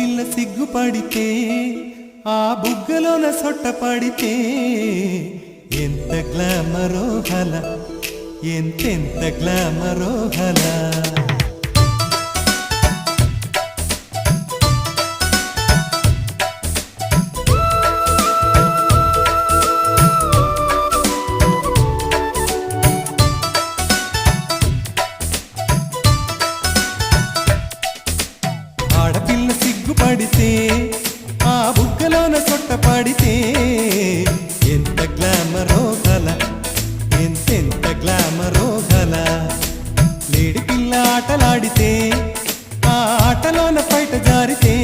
పిల్ల సిగ్గుపడితే ఆ బుగ్గలోన సొట్ట పడితే ఎంత గ్లామరో హల ఎంతెంత గ్లామరో హల ఆడపిల్ల సిగ్గుపడితే ఆ బుగ్గలోన సొట్ట పడితే ఎంత గ్లామరో గల ఎంతెంత గ్లామరో గల లేడి పిల్ల ఆటలాడితే ఆ ఆటలోన బయట జారితే